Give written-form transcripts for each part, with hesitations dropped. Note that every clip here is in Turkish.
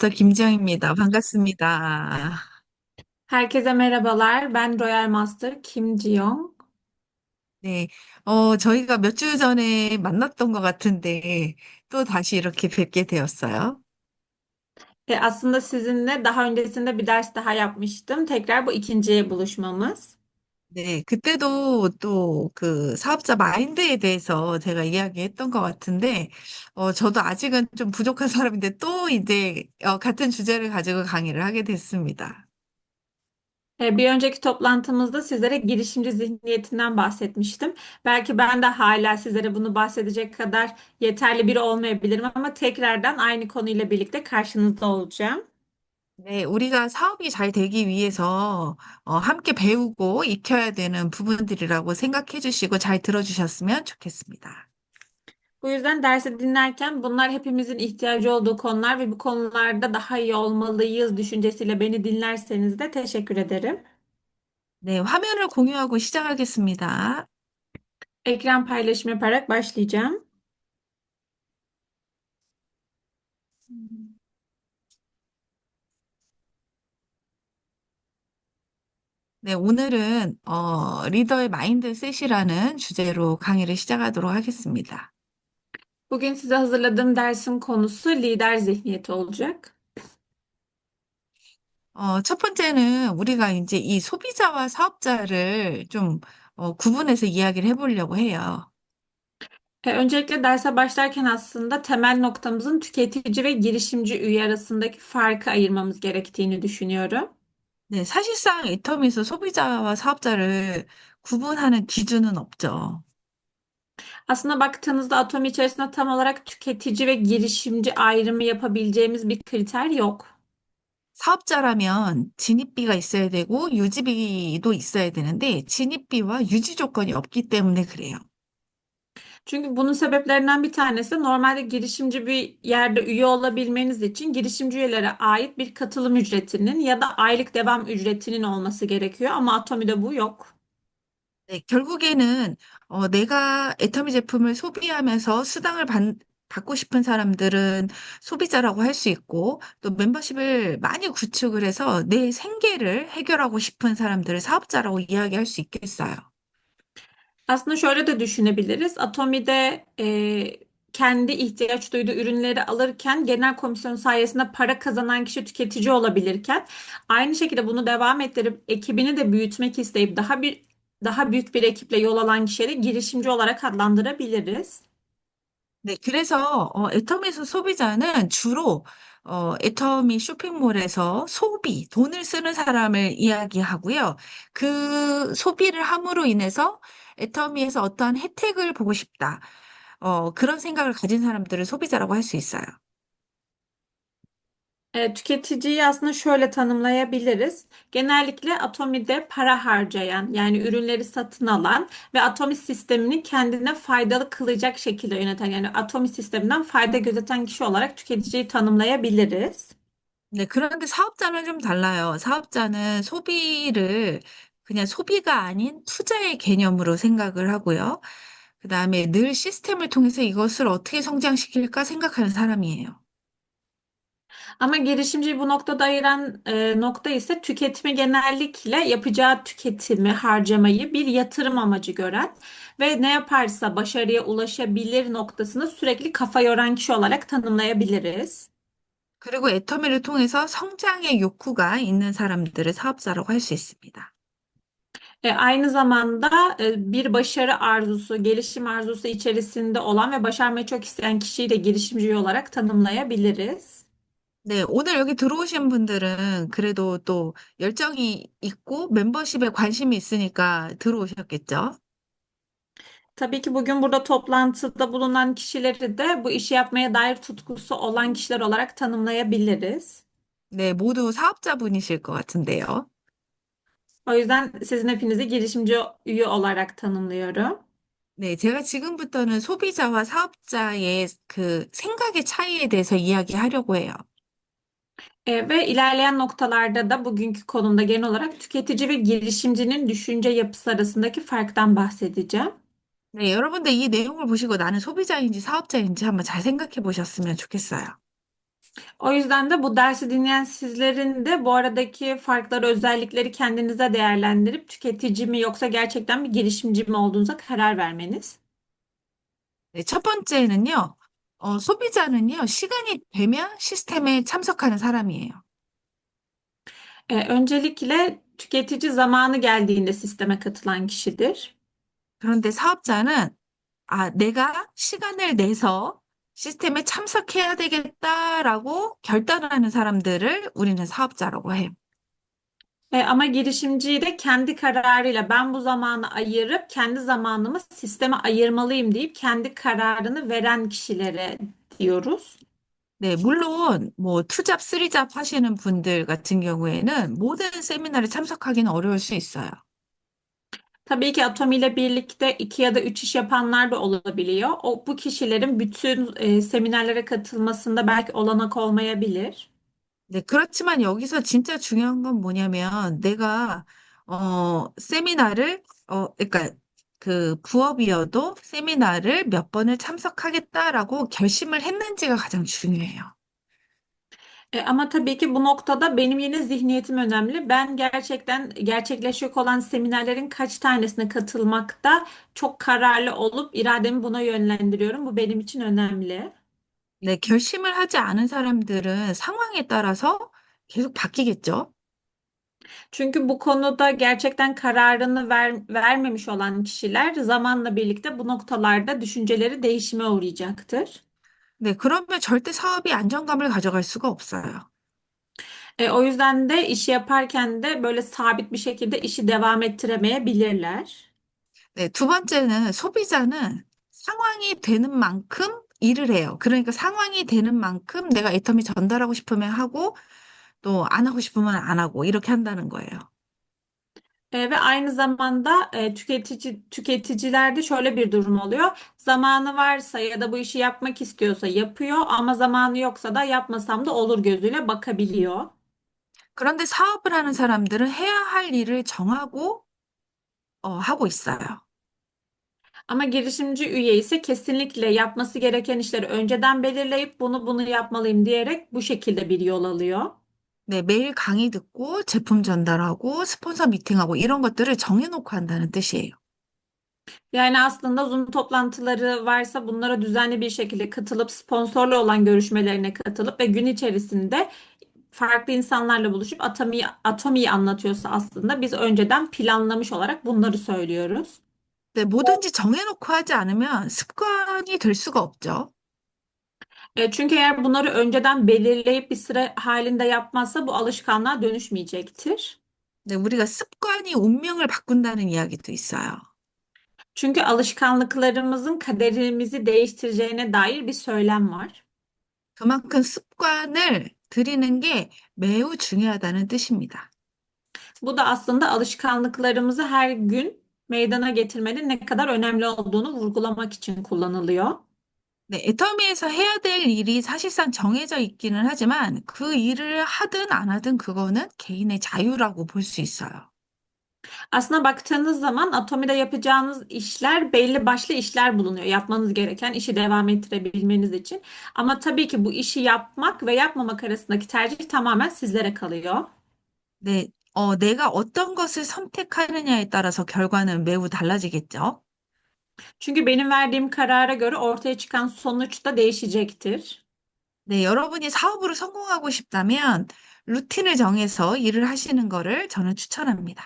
마스터 김지영입니다. 반갑습니다. Herkese merhabalar. Ben Royal Master Kim Ji-young. 네, 저희가 몇 주 전에 만났던 것 같은데, 또 다시 이렇게 뵙게 되었어요. Aslında sizinle daha öncesinde bir ders daha yapmıştım. Tekrar bu ikinci buluşmamız. 네, 그때도 또 그 사업자 마인드에 대해서 제가 이야기했던 것 같은데, 저도 아직은 좀 부족한 사람인데, 또 이제 같은 주제를 가지고 강의를 하게 됐습니다. Bir önceki toplantımızda sizlere girişimci zihniyetinden bahsetmiştim. Belki ben de hala sizlere bunu bahsedecek kadar yeterli biri olmayabilirim ama tekrardan aynı konuyla birlikte karşınızda olacağım. 네, 우리가 사업이 잘 되기 위해서 함께 배우고 익혀야 되는 부분들이라고 생각해 주시고 잘 들어주셨으면 좋겠습니다. Bu yüzden dersi dinlerken bunlar hepimizin ihtiyacı olduğu konular ve bu konularda daha iyi olmalıyız düşüncesiyle beni dinlerseniz de teşekkür ederim. 네, 화면을 공유하고 시작하겠습니다. Ekran paylaşımı yaparak başlayacağım. 네, 오늘은 리더의 마인드셋이라는 주제로 강의를 시작하도록 하겠습니다. Bugün size hazırladığım dersin konusu lider zihniyeti olacak. 첫 번째는 우리가 이제 이 소비자와 사업자를 좀 구분해서 이야기를 해보려고 해요. Öncelikle derse başlarken aslında temel noktamızın tüketici ve girişimci üye arasındaki farkı ayırmamız gerektiğini düşünüyorum. 네, 사실상 애터미에서 소비자와 사업자를 구분하는 기준은 없죠. Aslında baktığınızda Atom içerisinde tam olarak tüketici ve girişimci ayrımı yapabileceğimiz bir kriter yok. 사업자라면 진입비가 있어야 되고 유지비도 있어야 되는데 진입비와 유지 조건이 없기 때문에 그래요. Çünkü bunun sebeplerinden bir tanesi normalde girişimci bir yerde üye olabilmeniz için girişimci üyelere ait bir katılım ücretinin ya da aylık devam ücretinin olması gerekiyor ama Atomi'de bu yok. 네, 결국에는 내가 애터미 제품을 소비하면서 받고 싶은 사람들은 소비자라고 할 수 있고 또 멤버십을 많이 구축을 해서 내 생계를 해결하고 싶은 사람들을 사업자라고 이야기할 수 있겠어요. Aslında şöyle de düşünebiliriz. Atomi'de kendi ihtiyaç duyduğu ürünleri alırken genel komisyon sayesinde para kazanan kişi tüketici olabilirken aynı şekilde bunu devam ettirip ekibini de büyütmek isteyip daha büyük bir ekiple yol alan kişileri girişimci olarak adlandırabiliriz. 네, 그래서 애터미에서 소비자는 주로 애터미 쇼핑몰에서 돈을 쓰는 사람을 이야기하고요. 그 소비를 함으로 인해서 애터미에서 어떠한 혜택을 보고 싶다. 그런 생각을 가진 사람들을 소비자라고 할 수 있어요. Tüketiciyi aslında şöyle tanımlayabiliriz. Genellikle Atomi'de para harcayan, yani ürünleri satın alan ve Atomi sistemini kendine faydalı kılacak şekilde yöneten, yani Atomi sisteminden fayda gözeten kişi olarak tüketiciyi tanımlayabiliriz. 네, 그런데 사업자는 좀 달라요. 사업자는 소비를 그냥 소비가 아닌 투자의 개념으로 생각을 하고요. 그다음에 늘 시스템을 통해서 이것을 어떻게 성장시킬까 생각하는 사람이에요. Ama girişimciyi bu noktada ayıran nokta ise tüketimi genellikle yapacağı tüketimi, harcamayı bir yatırım amacı gören ve ne yaparsa başarıya ulaşabilir noktasında sürekli kafa yoran kişi olarak tanımlayabiliriz. 그리고 애터미를 통해서 성장의 욕구가 있는 사람들을 사업자라고 할 수 있습니다. Aynı zamanda bir başarı arzusu, gelişim arzusu içerisinde olan ve başarmayı çok isteyen kişiyi de girişimci olarak tanımlayabiliriz. 네, 오늘 여기 들어오신 분들은 그래도 또 열정이 있고 멤버십에 관심이 있으니까 들어오셨겠죠? Tabii ki bugün burada toplantıda bulunan kişileri de bu işi yapmaya dair tutkusu olan kişiler olarak tanımlayabiliriz. 네, 모두 사업자분이실 것 같은데요. O yüzden sizin hepinizi girişimci üye olarak tanımlıyorum. 네, 제가 지금부터는 소비자와 사업자의 그 생각의 차이에 대해서 이야기하려고 해요. Ve ilerleyen noktalarda da bugünkü konumda genel olarak tüketici ve girişimcinin düşünce yapısı arasındaki farktan bahsedeceğim. 네, 여러분들 이 내용을 보시고 나는 소비자인지 사업자인지 한번 잘 생각해 보셨으면 좋겠어요. O yüzden de bu dersi dinleyen sizlerin de bu aradaki farkları, özellikleri kendinize değerlendirip tüketici mi yoksa gerçekten bir girişimci mi olduğunuza karar vermeniz. 네, 첫 번째는요, 소비자는요, 시간이 되면 시스템에 참석하는 사람이에요. Öncelikle tüketici zamanı geldiğinde sisteme katılan kişidir. 그런데 사업자는, 내가 시간을 내서 시스템에 참석해야 되겠다라고 결단하는 사람들을 우리는 사업자라고 해요. Ama girişimciyi de kendi kararıyla ben bu zamanı ayırıp kendi zamanımı sisteme ayırmalıyım deyip kendi kararını veren kişilere diyoruz. 네, 물론 뭐 투잡, 쓰리잡 하시는 분들 같은 경우에는 모든 세미나를 참석하기는 어려울 수 있어요. Tabii ki Atomi ile birlikte iki ya da üç iş yapanlar da olabiliyor. Bu kişilerin bütün seminerlere katılmasında belki olanak olmayabilir. 네, 그렇지만 여기서 진짜 중요한 건 뭐냐면 내가 세미나를 그러니까 그 부업이어도 세미나를 몇 번을 참석하겠다라고 결심을 했는지가 가장 중요해요. Ama tabii ki bu noktada benim yine zihniyetim önemli. Ben gerçekten gerçekleşecek olan seminerlerin kaç tanesine katılmakta çok kararlı olup irademi buna yönlendiriyorum. Bu benim için önemli. 네, 결심을 하지 않은 사람들은 상황에 따라서 계속 바뀌겠죠. Çünkü bu konuda gerçekten kararını vermemiş olan kişiler zamanla birlikte bu noktalarda düşünceleri değişime uğrayacaktır. 네, 그러면 절대 사업이 안정감을 가져갈 수가 없어요. O yüzden de işi yaparken de böyle sabit bir şekilde işi devam ettiremeyebilirler. 네, 두 번째는 소비자는 상황이 되는 만큼 일을 해요. 그러니까 상황이 되는 만큼 내가 애터미 전달하고 싶으면 하고 또 안 하고 싶으면 안 하고 이렇게 한다는 거예요. Ve aynı zamanda tüketicilerde şöyle bir durum oluyor. Zamanı varsa ya da bu işi yapmak istiyorsa yapıyor ama zamanı yoksa da yapmasam da olur gözüyle bakabiliyor. 그런데 사업을 하는 사람들은 해야 할 일을 정하고 하고 있어요. Ama girişimci üye ise kesinlikle yapması gereken işleri önceden belirleyip bunu yapmalıyım diyerek bu şekilde bir yol alıyor. 네, 매일 강의 듣고 제품 전달하고 스폰서 미팅하고 이런 것들을 정해놓고 한다는 뜻이에요. Yani aslında Zoom toplantıları varsa bunlara düzenli bir şekilde katılıp sponsorlu olan görüşmelerine katılıp ve gün içerisinde farklı insanlarla buluşup Atomi'yi anlatıyorsa aslında biz önceden planlamış olarak bunları söylüyoruz. 네, 뭐든지 정해놓고 하지 않으면 습관이 될 수가 없죠. Çünkü eğer bunları önceden belirleyip bir sıra halinde yapmazsa bu alışkanlığa dönüşmeyecektir. 네, 우리가 습관이 운명을 바꾼다는 이야기도 있어요. Çünkü alışkanlıklarımızın kaderimizi değiştireceğine dair bir söylem var. 그만큼 습관을 들이는 게 매우 중요하다는 뜻입니다. Bu da aslında alışkanlıklarımızı her gün meydana getirmenin ne kadar önemli olduğunu vurgulamak için kullanılıyor. 네, 애터미에서 해야 될 일이 사실상 정해져 있기는 하지만 그 일을 하든 안 하든 그거는 개인의 자유라고 볼 수 있어요. Aslına baktığınız zaman Atomi'de yapacağınız işler belli başlı işler bulunuyor. Yapmanız gereken işi devam ettirebilmeniz için. Ama tabii ki bu işi yapmak ve yapmamak arasındaki tercih tamamen sizlere kalıyor. 네, 내가 어떤 것을 선택하느냐에 따라서 결과는 매우 달라지겠죠. Çünkü benim verdiğim karara göre ortaya çıkan sonuç da değişecektir. 네, 여러분이 사업으로 성공하고 싶다면 루틴을 정해서 일을 하시는 거를 저는 추천합니다.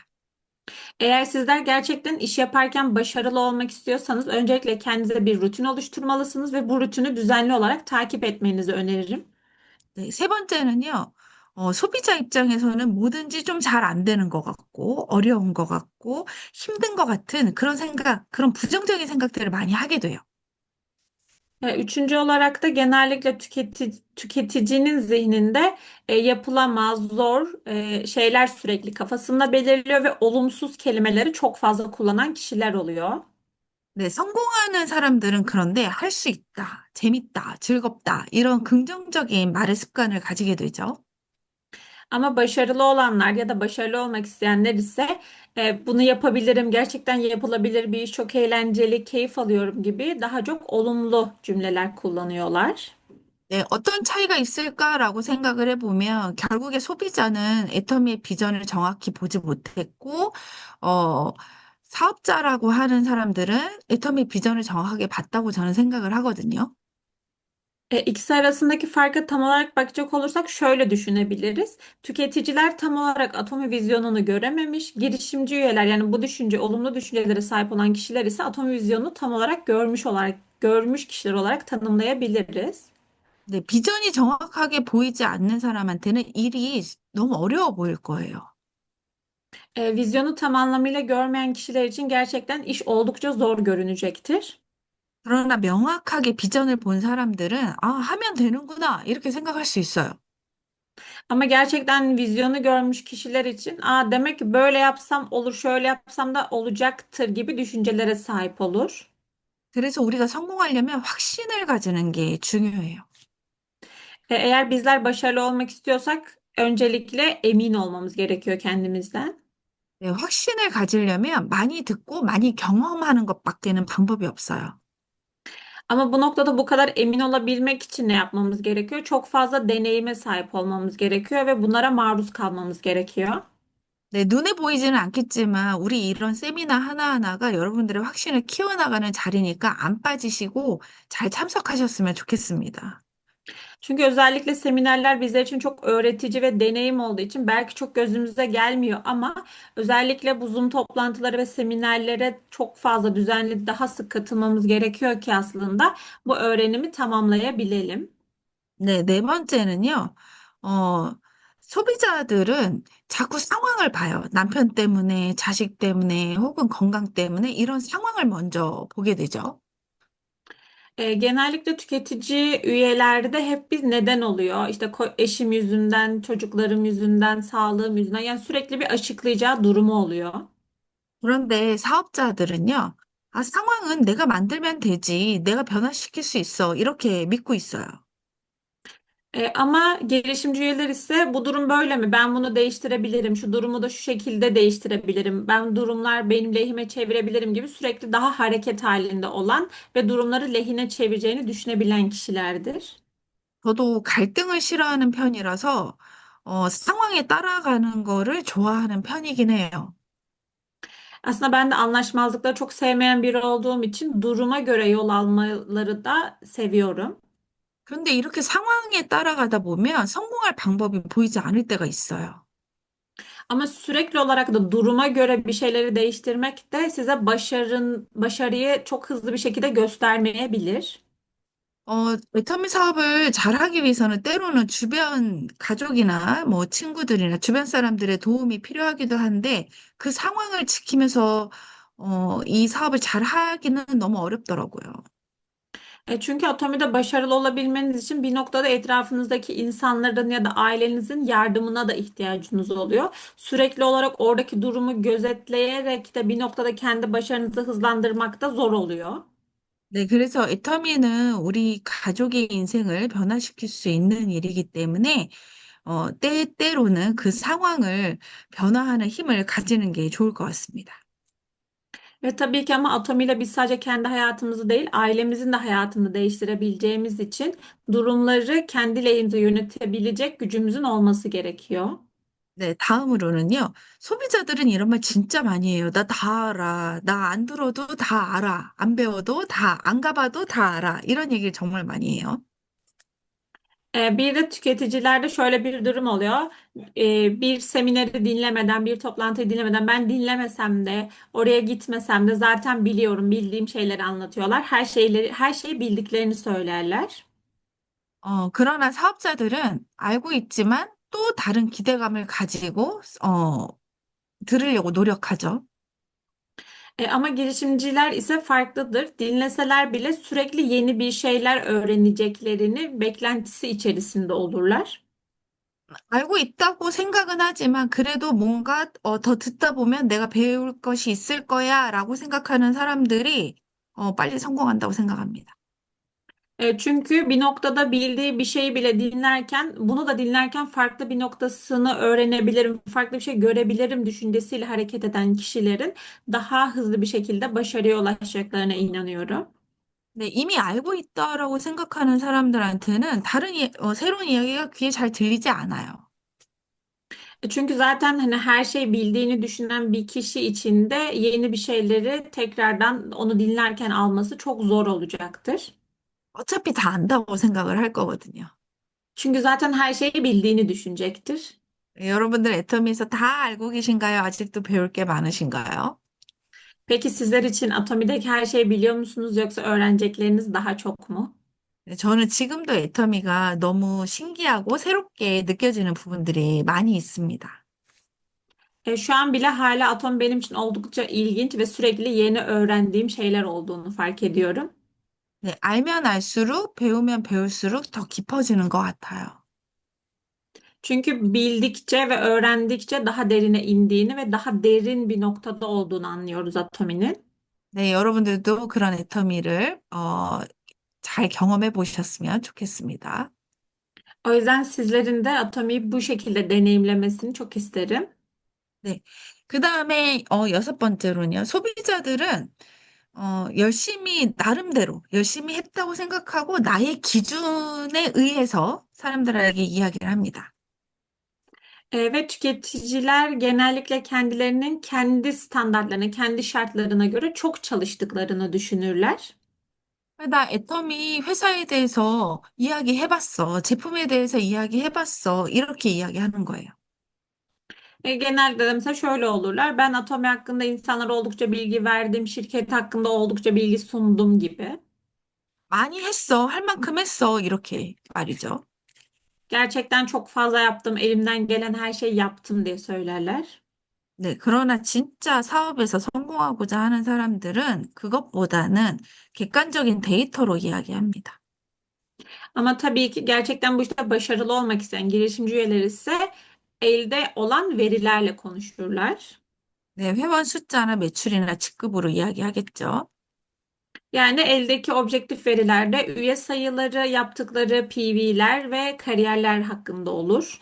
Eğer sizler gerçekten iş yaparken başarılı olmak istiyorsanız öncelikle kendinize bir rutin oluşturmalısınız ve bu rutini düzenli olarak takip etmenizi öneririm. 네, 세 번째는요, 소비자 입장에서는 뭐든지 좀 잘 안 되는 것 같고, 어려운 것 같고, 힘든 것 같은 그런 생각, 그런 부정적인 생각들을 많이 하게 돼요. Üçüncü olarak da genellikle tüketicinin zihninde yapılamaz, zor şeyler sürekli kafasında belirliyor ve olumsuz kelimeleri çok fazla kullanan kişiler oluyor. 네, 성공하는 사람들은 그런데 할 수 있다, 재밌다, 즐겁다, 이런 긍정적인 말의 습관을 가지게 되죠. Ama başarılı olanlar ya da başarılı olmak isteyenler ise bunu yapabilirim, gerçekten yapılabilir bir iş, çok eğlenceli, keyif alıyorum gibi daha çok olumlu cümleler kullanıyorlar. 네, 어떤 차이가 있을까라고 생각을 해보면 결국에 소비자는 애터미의 비전을 정확히 보지 못했고, 어, 사업자라고 하는 사람들은 애터미 비전을 정확하게 봤다고 저는 생각을 하거든요. İkisi arasındaki farka tam olarak bakacak olursak şöyle düşünebiliriz. Tüketiciler tam olarak Atomi vizyonunu görememiş. Girişimci üyeler yani bu düşünce, olumlu düşüncelere sahip olan kişiler ise Atomi vizyonunu tam olarak görmüş kişiler olarak tanımlayabiliriz. 네, 비전이 정확하게 보이지 않는 사람한테는 일이 너무 어려워 보일 거예요. Vizyonu tam anlamıyla görmeyen kişiler için gerçekten iş oldukça zor görünecektir. 그러나 명확하게 비전을 본 사람들은, 아, 하면 되는구나, 이렇게 생각할 수 있어요. Ama gerçekten vizyonu görmüş kişiler için, demek ki böyle yapsam olur, şöyle yapsam da olacaktır gibi düşüncelere sahip olur. 그래서 우리가 성공하려면 확신을 가지는 게 중요해요. Eğer bizler başarılı olmak istiyorsak öncelikle emin olmamız gerekiyor kendimizden. 네, 확신을 가지려면 많이 듣고 많이 경험하는 것밖에는 방법이 없어요. Ama bu noktada bu kadar emin olabilmek için ne yapmamız gerekiyor? Çok fazla deneyime sahip olmamız gerekiyor ve bunlara maruz kalmamız gerekiyor. 네, 눈에 보이지는 않겠지만 우리 이런 세미나 하나하나가 여러분들의 확신을 키워나가는 자리니까 안 빠지시고 잘 참석하셨으면 좋겠습니다. Çünkü özellikle seminerler bizler için çok öğretici ve deneyim olduğu için belki çok gözümüze gelmiyor ama özellikle bu Zoom toplantıları ve seminerlere çok fazla düzenli daha sık katılmamız gerekiyor ki aslında bu öğrenimi tamamlayabilelim. 네, 네 번째는요. 어, 소비자들은 자꾸 상황을 봐요. 남편 때문에, 자식 때문에, 혹은 건강 때문에 이런 상황을 먼저 보게 되죠. Genellikle tüketici üyelerde hep bir neden oluyor. İşte eşim yüzünden, çocuklarım yüzünden, sağlığım yüzünden. Yani sürekli bir açıklayacağı durumu oluyor. 그런데 사업자들은요, 아, 상황은 내가 만들면 되지. 내가 변화시킬 수 있어. 이렇게 믿고 있어요. Ama girişimci üyeler ise bu durum böyle mi? Ben bunu değiştirebilirim. Şu durumu da şu şekilde değiştirebilirim. Ben durumlar benim lehime çevirebilirim gibi sürekli daha hareket halinde olan ve durumları lehine çevireceğini düşünebilen kişilerdir. 저도 갈등을 싫어하는 편이라서, 상황에 따라가는 거를 좋아하는 편이긴 해요. Aslında ben de anlaşmazlıkları çok sevmeyen biri olduğum için duruma göre yol almaları da seviyorum. 그런데 이렇게 상황에 따라가다 보면 성공할 방법이 보이지 않을 때가 있어요. Ama sürekli olarak da duruma göre bir şeyleri değiştirmek de size başarıyı çok hızlı bir şekilde göstermeyebilir. 애터미 사업을 잘하기 위해서는 때로는 주변 가족이나 뭐 친구들이나 주변 사람들의 도움이 필요하기도 한데 그 상황을 지키면서 이 사업을 잘 하기는 너무 어렵더라고요. Çünkü atomide başarılı olabilmeniz için bir noktada etrafınızdaki insanların ya da ailenizin yardımına da ihtiyacınız oluyor. Sürekli olarak oradaki durumu gözetleyerek de bir noktada kendi başarınızı hızlandırmak da zor oluyor. 네, 그래서 애터미는 우리 가족의 인생을 변화시킬 수 있는 일이기 때문에 때때로는 그 상황을 변화하는 힘을 가지는 게 좋을 것 같습니다. Ve tabii ki ama atomiyle biz sadece kendi hayatımızı değil, ailemizin de hayatını değiştirebileceğimiz için durumları kendi lehimize yönetebilecek gücümüzün olması gerekiyor. 네, 다음으로는요. 소비자들은 이런 말 진짜 많이 해요. 나 다 알아. 나 안 들어도 다 알아. 안 배워도 다, 안 가봐도 다 알아. 이런 얘기를 정말 많이 해요. Bir de tüketicilerde şöyle bir durum oluyor. Bir semineri dinlemeden, bir toplantıyı dinlemeden ben dinlemesem de, oraya gitmesem de zaten biliyorum, bildiğim şeyleri anlatıyorlar. Her şeyi bildiklerini söylerler. 그러나 사업자들은 알고 있지만 또 다른 기대감을 가지고, 들으려고 노력하죠. Ama girişimciler ise farklıdır. Dinleseler bile sürekli yeni bir şeyler öğreneceklerini beklentisi içerisinde olurlar. 알고 있다고 생각은 하지만 그래도 뭔가 더 듣다 보면 내가 배울 것이 있을 거야라고 생각하는 사람들이 빨리 성공한다고 생각합니다. Çünkü bir noktada bildiği bir şeyi bile dinlerken, bunu da dinlerken farklı bir noktasını öğrenebilirim, farklı bir şey görebilirim düşüncesiyle hareket eden kişilerin daha hızlı bir şekilde başarıya ulaşacaklarına inanıyorum. 네, 이미 알고 있다라고 생각하는 사람들한테는 새로운 이야기가 귀에 잘 들리지 않아요. Çünkü zaten hani her şey bildiğini düşünen bir kişi için de yeni bir şeyleri tekrardan onu dinlerken alması çok zor olacaktır. 어차피 다 안다고 생각을 할 거거든요. Çünkü zaten her şeyi bildiğini düşünecektir. 네, 여러분들 애터미에서 다 알고 계신가요? 아직도 배울 게 많으신가요? Peki sizler için atomideki her şeyi biliyor musunuz yoksa öğrenecekleriniz daha çok mu? 네, 저는 지금도 애터미가 너무 신기하고 새롭게 느껴지는 부분들이 많이 있습니다. Şu an bile hala atom benim için oldukça ilginç ve sürekli yeni öğrendiğim şeyler olduğunu fark ediyorum. 네, 알면 알수록, 배우면 배울수록 더 깊어지는 것 같아요. Çünkü bildikçe ve öğrendikçe daha derine indiğini ve daha derin bir noktada olduğunu anlıyoruz atominin. 네, 여러분들도 그런 애터미를 잘 경험해 보셨으면 좋겠습니다. O yüzden sizlerin de atomiyi bu şekilde deneyimlemesini çok isterim. 네. 그 다음에, 여섯 번째로는요. 소비자들은, 나름대로 열심히 했다고 생각하고 나의 기준에 의해서 사람들에게 이야기를 합니다. Ve tüketiciler genellikle kendilerinin kendi standartlarına, kendi şartlarına göre çok çalıştıklarını düşünürler. 나 애터미 회사에 대해서 이야기해봤어. 제품에 대해서 이야기해봤어. 이렇게 이야기하는 거예요. Genelde de mesela şöyle olurlar. Ben Atomi hakkında insanlara oldukça bilgi verdim, şirket hakkında oldukça bilgi sundum gibi. 많이 했어. 할 만큼 했어. 이렇게 말이죠. Gerçekten çok fazla yaptım, elimden gelen her şeyi yaptım diye söylerler. 네, 그러나 진짜 사업에서 성공하고자 하는 사람들은 그것보다는 객관적인 데이터로 이야기합니다. Ama tabii ki gerçekten bu işte başarılı olmak isteyen girişimci üyeler ise elde olan verilerle konuşurlar. 네, 회원 숫자나 매출이나 직급으로 이야기하겠죠. Yani eldeki objektif verilerde üye sayıları, yaptıkları PV'ler ve kariyerler hakkında olur.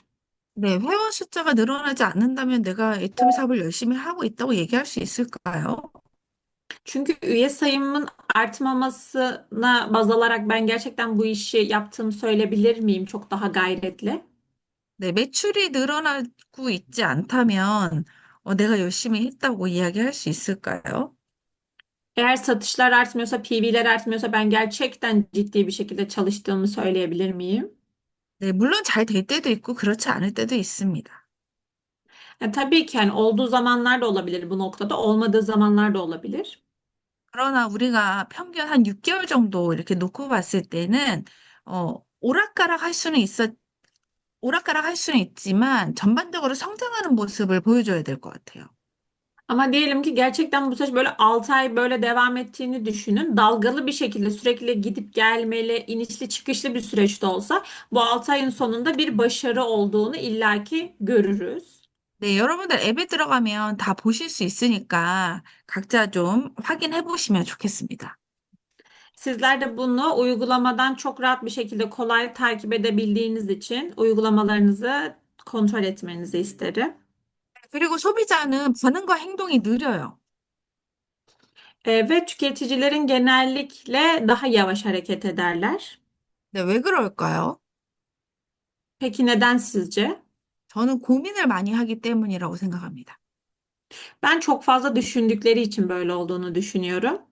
네, 회원 숫자가 늘어나지 않는다면 내가 애터미 사업을 열심히 하고 있다고 얘기할 수 있을까요? Çünkü üye sayımın artmamasına baz alarak ben gerçekten bu işi yaptığımı söyleyebilir miyim çok daha gayretli? 네, 매출이 늘어나고 있지 않다면 내가 열심히 했다고 이야기할 수 있을까요? Eğer satışlar artmıyorsa, PV'ler artmıyorsa ben gerçekten ciddi bir şekilde çalıştığımı söyleyebilir miyim? 네, 물론 잘 될 때도 있고 그렇지 않을 때도 있습니다. Tabii ki hani olduğu zamanlar da olabilir bu noktada, olmadığı zamanlar da olabilir. 그러나 우리가 평균 한 6개월 정도 이렇게 놓고 봤을 때는 오락가락 오락가락 할 수는 있지만 전반적으로 성장하는 모습을 보여줘야 될 것 같아요. Ama diyelim ki gerçekten bu süreç böyle 6 ay böyle devam ettiğini düşünün. Dalgalı bir şekilde sürekli gidip gelmeli, inişli çıkışlı bir süreçte olsa bu 6 ayın sonunda bir başarı olduğunu illaki görürüz. 네, 여러분들 앱에 들어가면 다 보실 수 있으니까 각자 좀 확인해 보시면 좋겠습니다. Sizler de bunu uygulamadan çok rahat bir şekilde kolay takip edebildiğiniz için uygulamalarınızı kontrol etmenizi isterim. 그리고 소비자는 반응과 행동이 느려요. Ve tüketicilerin genellikle daha yavaş hareket ederler. 네, 왜 그럴까요? Peki neden sizce? 저는 고민을 많이 하기 때문이라고 생각합니다. Ben çok fazla düşündükleri için böyle olduğunu düşünüyorum.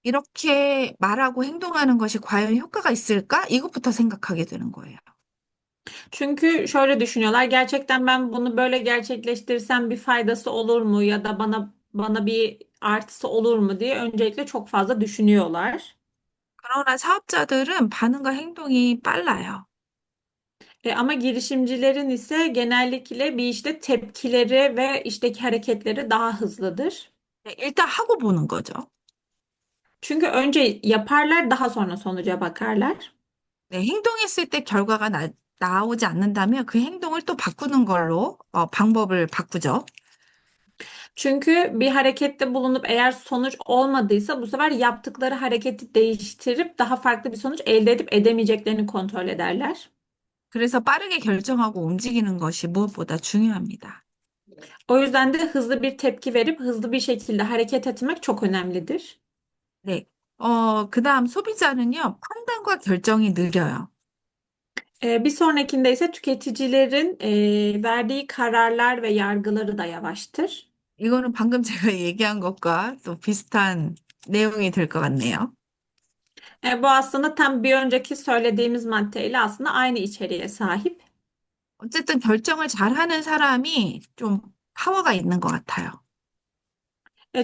이렇게 말하고 행동하는 것이 과연 효과가 있을까? 이것부터 생각하게 되는 거예요. Çünkü şöyle düşünüyorlar. Gerçekten ben bunu böyle gerçekleştirsem bir faydası olur mu ya da bana bir artısı olur mu diye öncelikle çok fazla düşünüyorlar. 그러나 사업자들은 반응과 행동이 빨라요. Ama girişimcilerin ise genellikle bir işte tepkileri ve işteki hareketleri daha hızlıdır. 네, 일단 하고 보는 거죠. Çünkü önce yaparlar, daha sonra sonuca bakarlar. 네, 행동했을 때 나오지 않는다면 그 행동을 또 바꾸는 걸로 방법을 바꾸죠. Çünkü bir harekette bulunup eğer sonuç olmadıysa bu sefer yaptıkları hareketi değiştirip daha farklı bir sonuç elde edip edemeyeceklerini kontrol ederler. 그래서 빠르게 결정하고 움직이는 것이 무엇보다 중요합니다. O yüzden de hızlı bir tepki verip hızlı bir şekilde hareket etmek çok önemlidir. 네. 그다음 sobicanın요, 판단과 결정이 느려요. Bir sonrakinde ise tüketicilerin verdiği kararlar ve yargıları da yavaştır. 이거는 방금 제가 얘기한 것과 또 비슷한 내용이 될 것 같네요. Bu aslında tam bir önceki söylediğimiz maddeyle aslında aynı içeriğe sahip. 어쨌든 결정을 잘하는 사람이 좀 파워가 있는 것 같아요.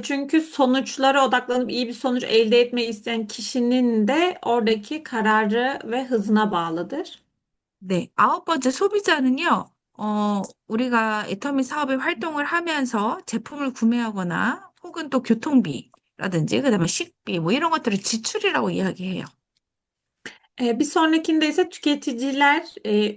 Çünkü sonuçlara odaklanıp iyi bir sonuç elde etmeyi isteyen kişinin de oradaki kararı ve hızına bağlıdır. 네, 아홉 번째 소비자는요, 우리가 애터미 사업에 활동을 하면서 제품을 구매하거나 혹은 또 교통비라든지 그다음에 식비 뭐 이런 것들을 지출이라고 이야기해요. Bir sonrakinde ise tüketiciler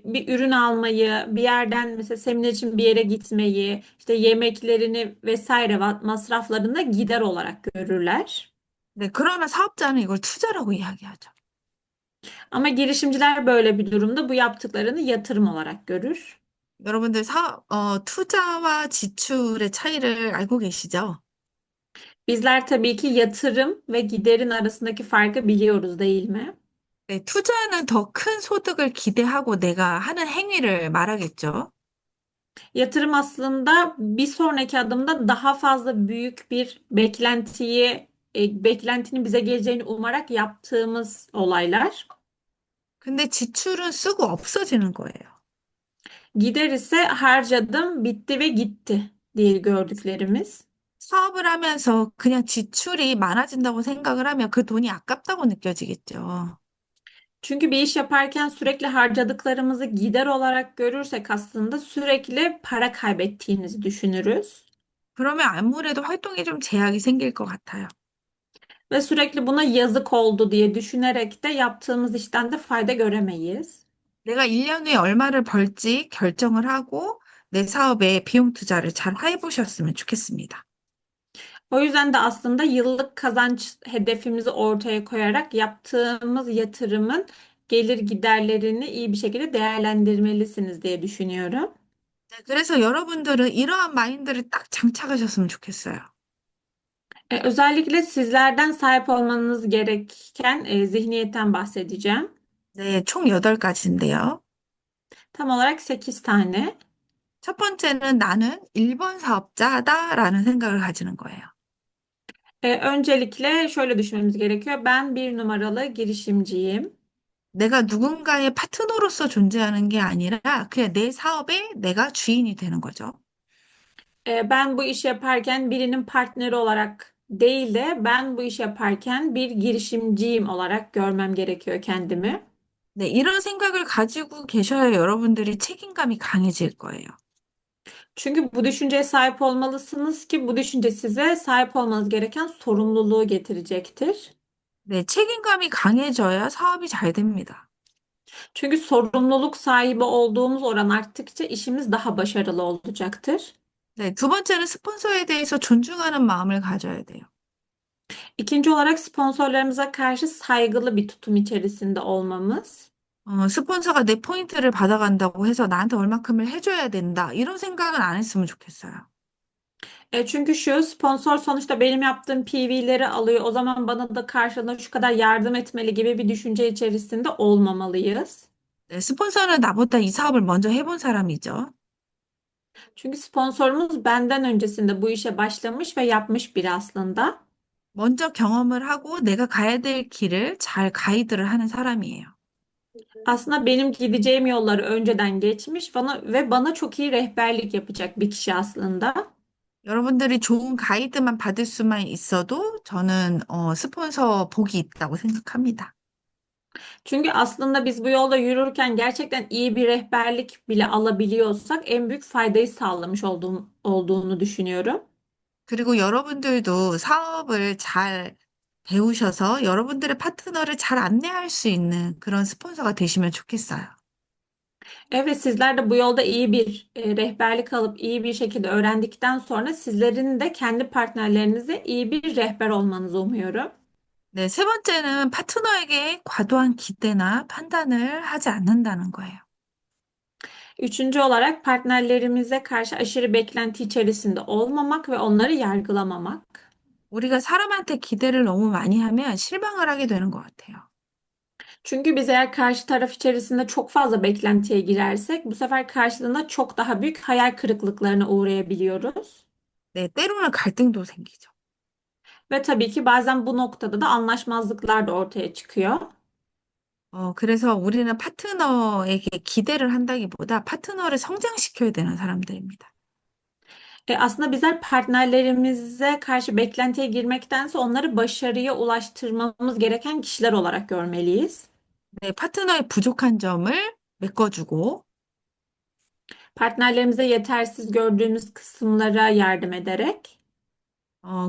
bir ürün almayı, bir yerden mesela seminer için bir yere gitmeyi, işte yemeklerini vesaire masraflarını da gider olarak görürler. 네, 그러나 사업자는 이걸 투자라고 이야기하죠. Ama girişimciler böyle bir durumda bu yaptıklarını yatırım olarak görür. 여러분들 투자와 지출의 차이를 알고 계시죠? Bizler tabii ki yatırım ve giderin arasındaki farkı biliyoruz, değil mi? 네, 투자는 더 큰 소득을 기대하고 내가 하는 행위를 말하겠죠. Yatırım aslında bir sonraki adımda daha fazla büyük bir beklentinin bize geleceğini umarak yaptığımız olaylar. 근데 지출은 쓰고 없어지는 거예요. Gider ise harcadım, bitti ve gitti diye gördüklerimiz. 사업을 하면서 그냥 지출이 많아진다고 생각을 하면 그 돈이 아깝다고 느껴지겠죠. Çünkü bir iş yaparken sürekli harcadıklarımızı gider olarak görürsek aslında sürekli para kaybettiğimizi düşünürüz. 그러면 아무래도 활동에 좀 제약이 생길 것 같아요. Ve sürekli buna yazık oldu diye düşünerek de yaptığımız işten de fayda göremeyiz. 내가 1년 후에 얼마를 벌지 결정을 하고 내 사업에 비용 투자를 잘 해보셨으면 좋겠습니다. O yüzden de aslında yıllık kazanç hedefimizi ortaya koyarak yaptığımız yatırımın gelir giderlerini iyi bir şekilde değerlendirmelisiniz diye düşünüyorum. 네, 그래서 여러분들은 이러한 마인드를 딱 장착하셨으면 좋겠어요. Özellikle sizlerden sahip olmanız gereken zihniyetten bahsedeceğim. 네, 총 8가지인데요. Tam olarak 8 tane. 첫 번째는 나는 1번 사업자다라는 생각을 가지는 거예요. Öncelikle şöyle düşünmemiz gerekiyor. Ben bir numaralı girişimciyim. 내가 누군가의 파트너로서 존재하는 게 아니라 그냥 내 사업에 내가 주인이 되는 거죠. Ben bu işi yaparken birinin partneri olarak değil de ben bu işi yaparken bir girişimciyim olarak görmem gerekiyor kendimi. 네, 이런 생각을 가지고 계셔야 여러분들이 책임감이 강해질 거예요. Çünkü bu düşünceye sahip olmalısınız ki bu düşünce size sahip olmanız gereken sorumluluğu getirecektir. 네, 책임감이 강해져야 사업이 잘 됩니다. Çünkü sorumluluk sahibi olduğumuz oran arttıkça işimiz daha başarılı olacaktır. 네, 두 번째는 스폰서에 대해서 존중하는 마음을 가져야 돼요. İkinci olarak sponsorlarımıza karşı saygılı bir tutum içerisinde olmamız. 스폰서가 내 포인트를 받아간다고 해서 나한테 얼마큼을 해줘야 된다. 이런 생각은 안 했으면 좋겠어요. Çünkü şu sponsor sonuçta benim yaptığım PV'leri alıyor. O zaman bana da karşılığında şu kadar yardım etmeli gibi bir düşünce içerisinde olmamalıyız. 네, 스폰서는 나보다 이 사업을 먼저 해본 사람이죠. Çünkü sponsorumuz benden öncesinde bu işe başlamış ve yapmış biri aslında. 먼저 경험을 하고 내가 가야 될 길을 잘 가이드를 하는 사람이에요. Aslında benim gideceğim yolları önceden geçmiş bana çok iyi rehberlik yapacak bir kişi aslında. 여러분들이 좋은 가이드만 받을 수만 있어도 저는 스폰서 복이 있다고 생각합니다. Çünkü aslında biz bu yolda yürürken gerçekten iyi bir rehberlik bile alabiliyorsak en büyük faydayı sağlamış olduğunu düşünüyorum. 그리고 여러분들도 사업을 잘 배우셔서 여러분들의 파트너를 잘 안내할 수 있는 그런 스폰서가 되시면 좋겠어요. Evet, sizler de bu yolda iyi bir rehberlik alıp iyi bir şekilde öğrendikten sonra sizlerin de kendi partnerlerinize iyi bir rehber olmanızı umuyorum. 네, 세 번째는 파트너에게 과도한 기대나 판단을 하지 않는다는 거예요. Üçüncü olarak partnerlerimize karşı aşırı beklenti içerisinde olmamak ve onları yargılamamak. 우리가 saram한테 기대를 너무 많이 하면 실망을 하게 되는 것 같아요. Çünkü biz eğer karşı taraf içerisinde çok fazla beklentiye girersek bu sefer karşılığında çok daha büyük hayal kırıklıklarına uğrayabiliyoruz. 네, 때로는 갈등도 생기죠. Ve tabii ki bazen bu noktada da anlaşmazlıklar da ortaya çıkıyor. 그래서 우리는 파트너에게 기대를 한다기보다 파트너를 성장시켜야 되는 사람들입니다. Aslında bizler partnerlerimize karşı beklentiye girmektense onları başarıya ulaştırmamız gereken kişiler olarak görmeliyiz. 네, 파트너의 부족한 점을 메꿔주고, Partnerlerimize yetersiz gördüğümüz kısımlara yardım ederek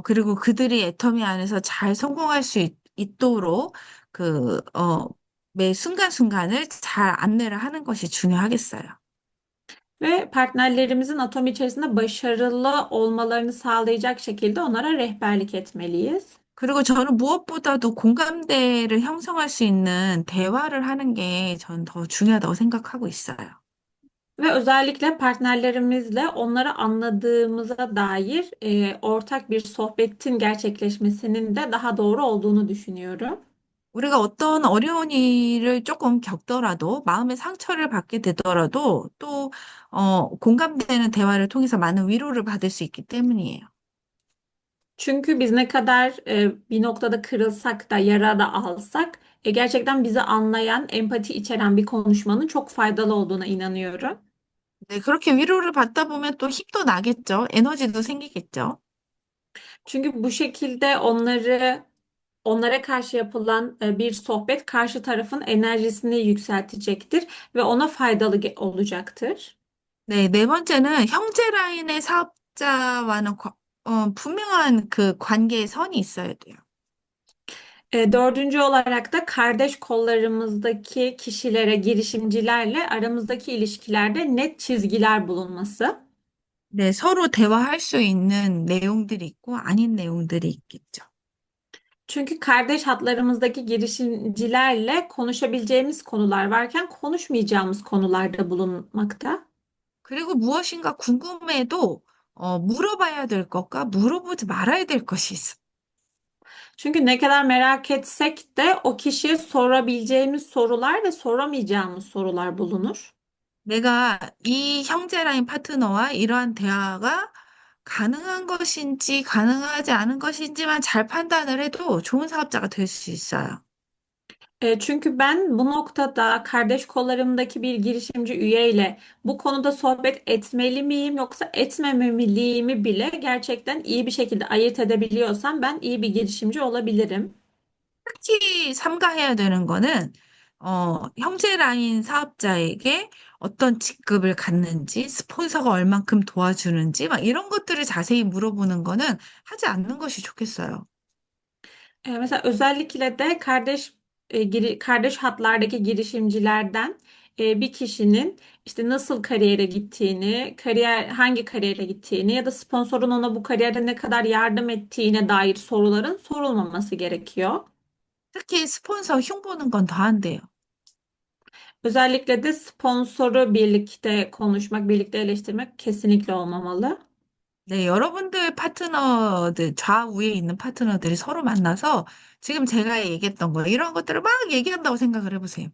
그리고 그들이 애터미 안에서 잘 성공할 수 있도록 매 순간순간을 잘 안내를 하는 것이 중요하겠어요. ve partnerlerimizin atom içerisinde başarılı olmalarını sağlayacak şekilde onlara rehberlik etmeliyiz. 그리고 저는 무엇보다도 공감대를 형성할 수 있는 대화를 하는 게 전 더 중요하다고 생각하고 있어요. Ve özellikle partnerlerimizle onları anladığımıza dair ortak bir sohbetin gerçekleşmesinin de daha doğru olduğunu düşünüyorum. 우리가 어떤 어려운 일을 조금 겪더라도, 마음의 상처를 받게 되더라도, 공감되는 대화를 통해서 많은 위로를 받을 수 있기 때문이에요. Çünkü biz ne kadar bir noktada kırılsak da yara da alsak gerçekten bizi anlayan, empati içeren bir konuşmanın çok faydalı olduğuna inanıyorum. 네, 그렇게 위로를 받다 보면 또 힘도 나겠죠. 에너지도 생기겠죠. Çünkü bu şekilde onlara karşı yapılan bir sohbet karşı tarafın enerjisini yükseltecektir ve ona faydalı olacaktır. 네, 네 번째는 형제 라인의 사업자와는 분명한 그 관계의 선이 있어야 돼요. Dördüncü olarak da kardeş kollarımızdaki kişilere, girişimcilerle aramızdaki ilişkilerde net çizgiler bulunması. 네, 서로 대화할 수 있는 내용들이 있고 아닌 내용들이 있겠죠. Çünkü kardeş hatlarımızdaki girişimcilerle konuşabileceğimiz konular varken konuşmayacağımız konularda bulunmakta. 그리고 무엇인가 궁금해도 물어봐야 될 것과 물어보지 말아야 될 것이 있어. Çünkü ne kadar merak etsek de o kişiye sorabileceğimiz sorular ve soramayacağımız sorular bulunur. 내가 이 형제라인 파트너와 이러한 대화가 가능한 것인지 가능하지 않은 것인지만 잘 판단을 해도 좋은 사업자가 될 수 있어요. Çünkü ben bu noktada kardeş kollarımdaki bir girişimci üyeyle bu konuda sohbet etmeli miyim yoksa etmemeliyimi bile gerçekten iyi bir şekilde ayırt edebiliyorsam ben iyi bir girişimci olabilirim. 특히 삼가해야 되는 거는 형제 라인 사업자에게 어떤 직급을 갖는지, 스폰서가 얼만큼 도와주는지, 막 이런 것들을 자세히 물어보는 거는 하지 않는 것이 좋겠어요. Mesela özellikle de kardeş hatlardaki girişimcilerden bir kişinin işte nasıl kariyere gittiğini, hangi kariyere gittiğini ya da sponsorun ona bu kariyerde ne kadar yardım ettiğine dair soruların sorulmaması gerekiyor. 특히 스폰서 흉보는 건 더 안 돼요. Özellikle de sponsoru birlikte konuşmak, birlikte eleştirmek kesinlikle olmamalı. 네, 여러분들 파트너들, 좌우에 있는 파트너들이 서로 만나서 지금 제가 얘기했던 거, 이런 것들을 막 얘기한다고 생각을 해보세요.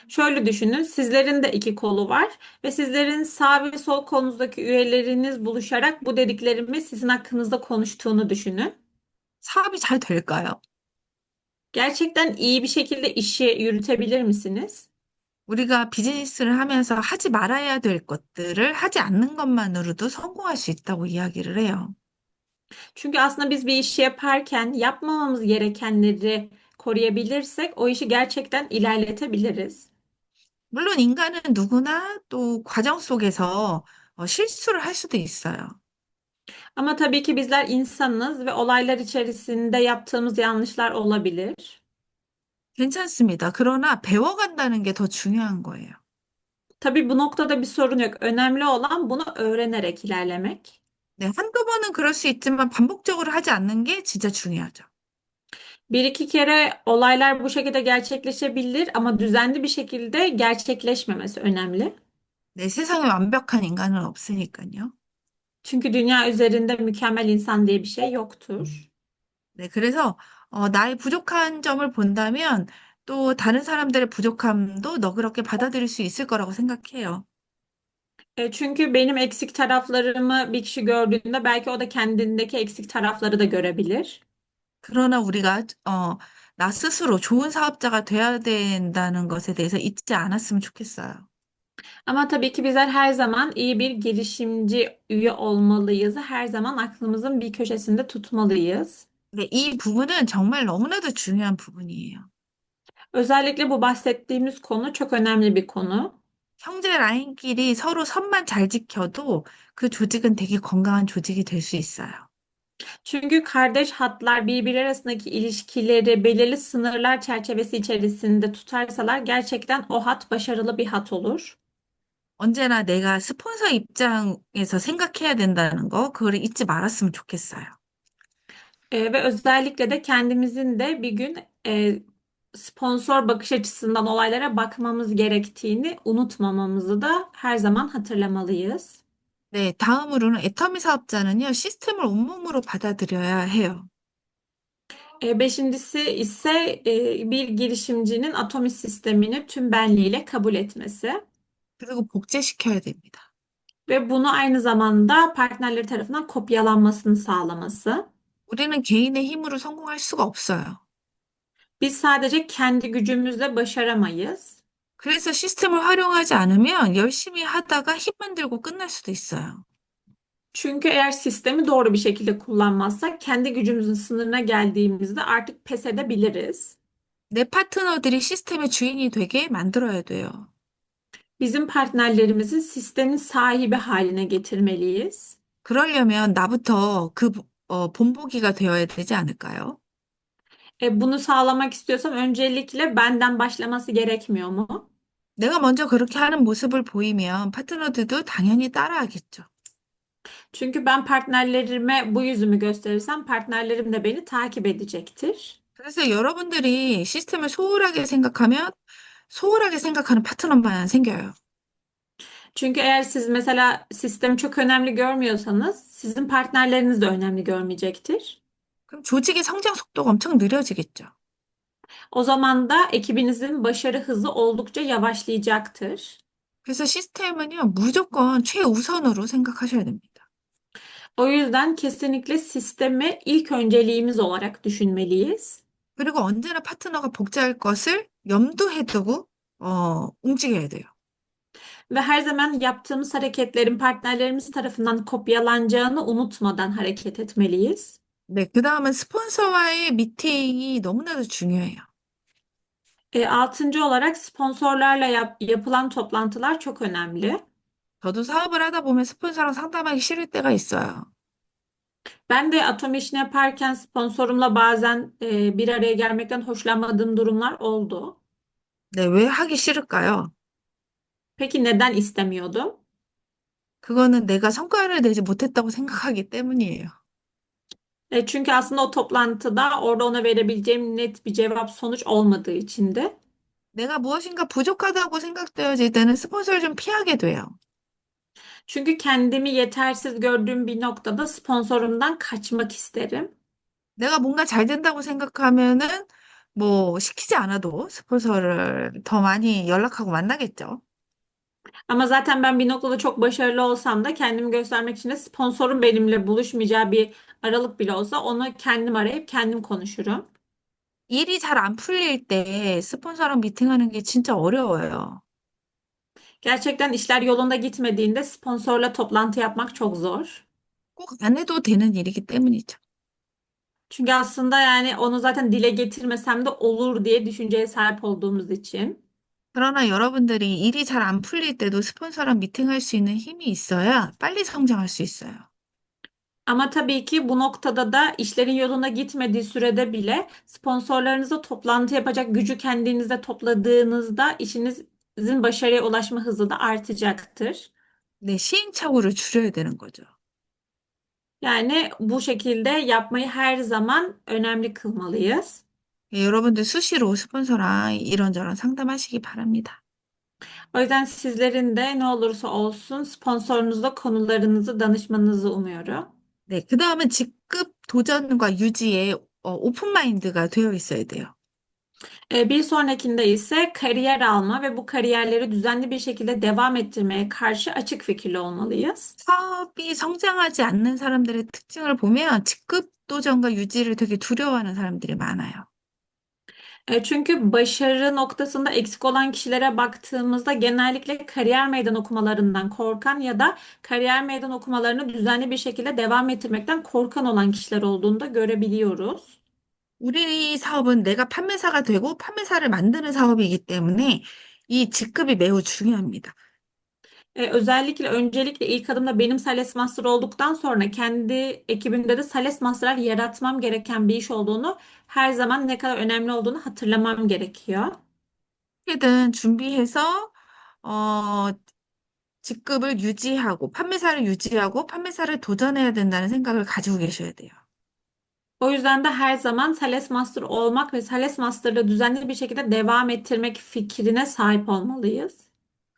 Şöyle düşünün, sizlerin de iki kolu var ve sizlerin sağ ve sol kolunuzdaki üyeleriniz buluşarak bu dediklerimi sizin hakkınızda konuştuğunu düşünün. 사업이 잘 될까요? Gerçekten iyi bir şekilde işi yürütebilir misiniz? 우리가 비즈니스를 하면서 하지 말아야 될 것들을 하지 않는 것만으로도 성공할 수 있다고 이야기를 해요. Çünkü aslında biz bir işi yaparken yapmamamız gerekenleri koruyabilirsek o işi gerçekten ilerletebiliriz. 물론 인간은 누구나 또 과정 속에서 실수를 할 수도 있어요. Ama tabii ki bizler insanız ve olaylar içerisinde yaptığımız yanlışlar olabilir. 괜찮습니다. 그러나 배워간다는 게 더 중요한 거예요. Tabii bu noktada bir sorun yok. Önemli olan bunu öğrenerek ilerlemek. 네, 한두 번은 그럴 수 있지만 반복적으로 하지 않는 게 진짜 중요하죠. Bir iki kere olaylar bu şekilde gerçekleşebilir ama düzenli bir şekilde gerçekleşmemesi önemli. 네, 세상에 완벽한 인간은 없으니까요. Çünkü dünya üzerinde mükemmel insan diye bir şey yoktur. 네, 그래서 나의 부족한 점을 본다면 또 다른 사람들의 부족함도 너그럽게 받아들일 수 있을 거라고 생각해요. Çünkü benim eksik taraflarımı bir kişi gördüğünde belki o da kendindeki eksik tarafları da görebilir. 그러나 우리가 나 스스로 좋은 sahab자가 돼야 된다는 것에 대해서 잊지 않았으면 좋겠어요. Ama tabii ki bizler her zaman iyi bir girişimci üye olmalıyız. Her zaman aklımızın bir köşesinde tutmalıyız. 근데 이 부분은 정말 너무나도 중요한 부분이에요. Özellikle bu bahsettiğimiz konu çok önemli bir konu. 형제 라인끼리 서로 선만 잘 지켜도 그 조직은 되게 건강한 조직이 될 수 있어요. Çünkü kardeş hatlar birbiri arasındaki ilişkileri belirli sınırlar çerçevesi içerisinde tutarsalar gerçekten o hat başarılı bir hat olur. 언제나 내가 스폰서 입장에서 생각해야 된다는 거, 그걸 잊지 말았으면 좋겠어요. Ve özellikle de kendimizin de bir gün sponsor bakış açısından olaylara bakmamız gerektiğini unutmamamızı da her zaman hatırlamalıyız. 네, 다음으로는 애터미 사업자는요, 시스템을 온몸으로 받아들여야 해요. Beşincisi ise bir girişimcinin Atomi sistemini tüm benliğiyle kabul etmesi 그리고 복제시켜야 됩니다. ve bunu aynı zamanda partnerleri tarafından kopyalanmasını sağlaması. 우리는 개인의 힘으로 성공할 수가 없어요. Biz sadece kendi gücümüzle başaramayız. 그래서 시스템을 활용하지 않으면 열심히 하다가 힘만 들고 끝날 수도 있어요. Çünkü eğer sistemi doğru bir şekilde kullanmazsak kendi gücümüzün sınırına geldiğimizde artık pes edebiliriz. 내 파트너들이 시스템의 주인이 되게 만들어야 돼요. Bizim partnerlerimizi sistemin sahibi haline getirmeliyiz. 그러려면 나부터 본보기가 되어야 되지 않을까요? Bunu sağlamak istiyorsam öncelikle benden başlaması gerekmiyor mu? 내가 먼저 그렇게 하는 모습을 보이면 파트너들도 당연히 따라하겠죠. Çünkü ben partnerlerime bu yüzümü gösterirsem partnerlerim de beni takip edecektir. 그래서 여러분들이 시스템을 소홀하게 생각하면 소홀하게 생각하는 파트너만 생겨요. Çünkü eğer siz mesela sistemi çok önemli görmüyorsanız sizin partnerleriniz de önemli görmeyecektir. 그럼 조직의 성장 속도가 엄청 느려지겠죠. O zaman da ekibinizin başarı hızı oldukça yavaşlayacaktır. 그래서 시스템은요, 무조건 최우선으로 생각하셔야 됩니다. O yüzden kesinlikle sistemi ilk önceliğimiz olarak düşünmeliyiz. 그리고 언제나 파트너가 복제할 것을 염두에 두고 움직여야 돼요. Ve her zaman yaptığımız hareketlerin partnerlerimiz tarafından kopyalanacağını unutmadan hareket etmeliyiz. 네, 그다음은 스폰서와의 미팅이 너무나도 중요해요. Altıncı olarak sponsorlarla yapılan toplantılar çok önemli. 저도 사업을 하다 보면 스폰서랑 상담하기 싫을 때가 있어요. Ben de atom işini yaparken sponsorumla bazen bir araya gelmekten hoşlanmadığım durumlar oldu. 네, 왜 하기 싫을까요? Peki neden istemiyordum? 그거는 내가 성과를 내지 못했다고 생각하기 때문이에요. Çünkü aslında o toplantıda orada ona verebileceğim net bir cevap sonuç olmadığı için de. 내가 무엇인가 부족하다고 생각되어질 때는 스폰서를 좀 피하게 돼요. Çünkü kendimi yetersiz gördüğüm bir noktada sponsorumdan kaçmak isterim. 내가 뭔가 잘 된다고 생각하면은 뭐 시키지 않아도 스폰서를 더 많이 연락하고 만나겠죠. Ama zaten ben bir noktada çok başarılı olsam da kendimi göstermek için de sponsorum benimle buluşmayacağı bir aralık bile olsa onu kendim arayıp kendim konuşurum. 일이 잘 안 풀릴 때 스폰서랑 미팅하는 게 진짜 어려워요. Gerçekten işler yolunda gitmediğinde sponsorla toplantı yapmak çok zor. 꼭 안 해도 되는 일이기 때문이죠. Çünkü aslında yani onu zaten dile getirmesem de olur diye düşünceye sahip olduğumuz için. 그러나 여러분들이 일이 잘 안 풀릴 때도 스폰서랑 미팅할 수 있는 힘이 있어야 빨리 성장할 수 있어요. Ama tabii ki bu noktada da işlerin yoluna gitmediği sürede bile sponsorlarınızla toplantı yapacak gücü kendinizde topladığınızda işinizin başarıya ulaşma hızı da artacaktır. 네, 시행착오를 줄여야 되는 거죠. Yani bu şekilde yapmayı her zaman önemli kılmalıyız. 예, 여러분들 수시로 스폰서랑 이런저런 상담하시기 바랍니다. O yüzden sizlerin de ne olursa olsun sponsorunuzla konularınızı danışmanızı umuyorum. 네, 그 다음은 직급 도전과 유지에 오픈 마인드가 되어 있어야 돼요. Bir sonrakinde ise kariyer alma ve bu kariyerleri düzenli bir şekilde devam ettirmeye karşı açık fikirli olmalıyız. 사업이 성장하지 않는 사람들의 특징을 보면 직급 도전과 유지를 되게 두려워하는 사람들이 많아요. Çünkü başarı noktasında eksik olan kişilere baktığımızda genellikle kariyer meydan okumalarından korkan ya da kariyer meydan okumalarını düzenli bir şekilde devam ettirmekten korkan olan kişiler olduğunu da görebiliyoruz. 우리 사업은 내가 판매사가 되고 판매사를 만드는 사업이기 때문에 이 직급이 매우 중요합니다. Öncelikle ilk adımda benim Sales Master olduktan sonra kendi ekibimde de Sales Master'lar yaratmam gereken bir iş olduğunu her zaman ne kadar önemli olduğunu hatırlamam gerekiyor. 어떻게든 준비해서 어, 직급을 유지하고 판매사를 유지하고 판매사를 도전해야 된다는 생각을 가지고 계셔야 돼요. O yüzden de her zaman Sales Master olmak ve Sales Master'da düzenli bir şekilde devam ettirmek fikrine sahip olmalıyız.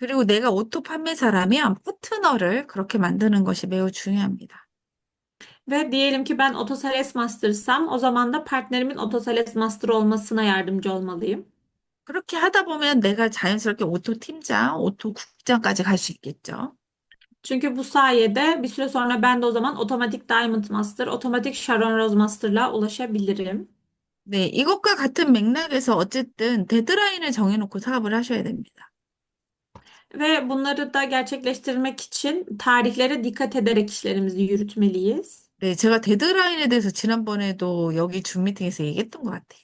그리고 내가 오토 판매사라면 파트너를 그렇게 만드는 것이 매우 중요합니다. Ve diyelim ki ben Otosales Master'sam o zaman da partnerimin Otosales Master olmasına yardımcı olmalıyım. 그렇게 하다 보면 내가 자연스럽게 오토 팀장, 오토 국장까지 갈 수 있겠죠. Çünkü bu sayede bir süre sonra ben de o zaman otomatik Diamond Master, otomatik Sharon Rose Master'la ulaşabilirim. 네, 이것과 같은 맥락에서 어쨌든 데드라인을 정해놓고 사업을 하셔야 됩니다. Ve bunları da gerçekleştirmek için tarihlere dikkat ederek işlerimizi yürütmeliyiz. 네, 제가 데드라인에 대해서 지난번에도 여기 줌 미팅에서 얘기했던 것 같아요.